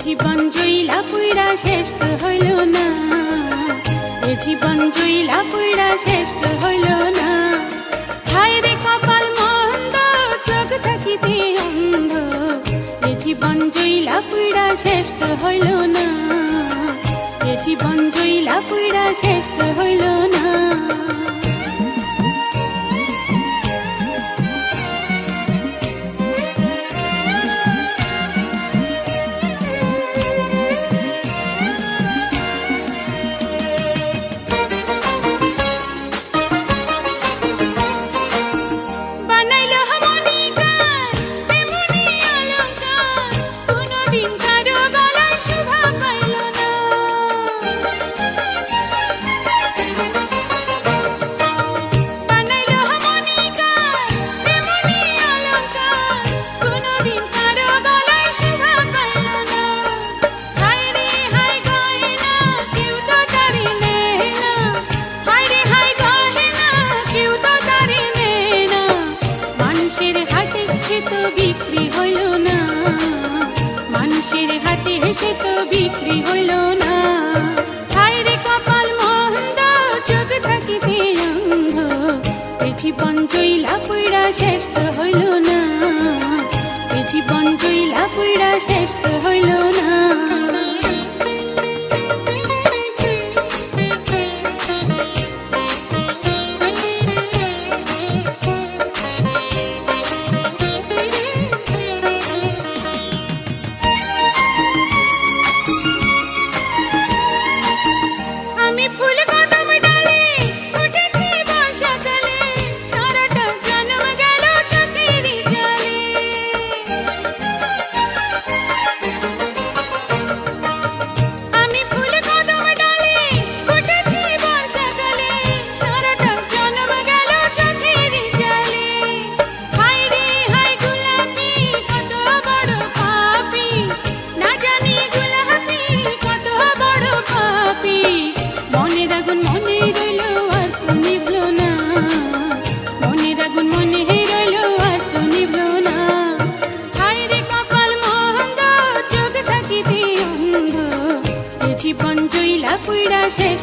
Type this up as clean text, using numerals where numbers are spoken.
জীবন জুইলা পুইরা শেষ তো হইল না, এ জীবন জুইলা পুইরা শেষ তো হইল না। হায় রে কপাল মন্দ, চোখ থাকিতে অন্ধ, এ জীবন জুইলা পুইরা শেষ তো হইল না, এ জীবন জুইলা পুইরা শেষ তো হইল না। বিক্রি হইল না, মানুষের হাতে হেসে তো বিক্রি হইল না। হায় রে কপাল মন্দ, চোখ থাকিতে অন্ধ, এ জীবন জুইলা পুইরা শেষ তো হইল না, এ জীবন জুইলা পুইরা শেষ তো হইল না। জীবন জুইলা পুইরা শেষ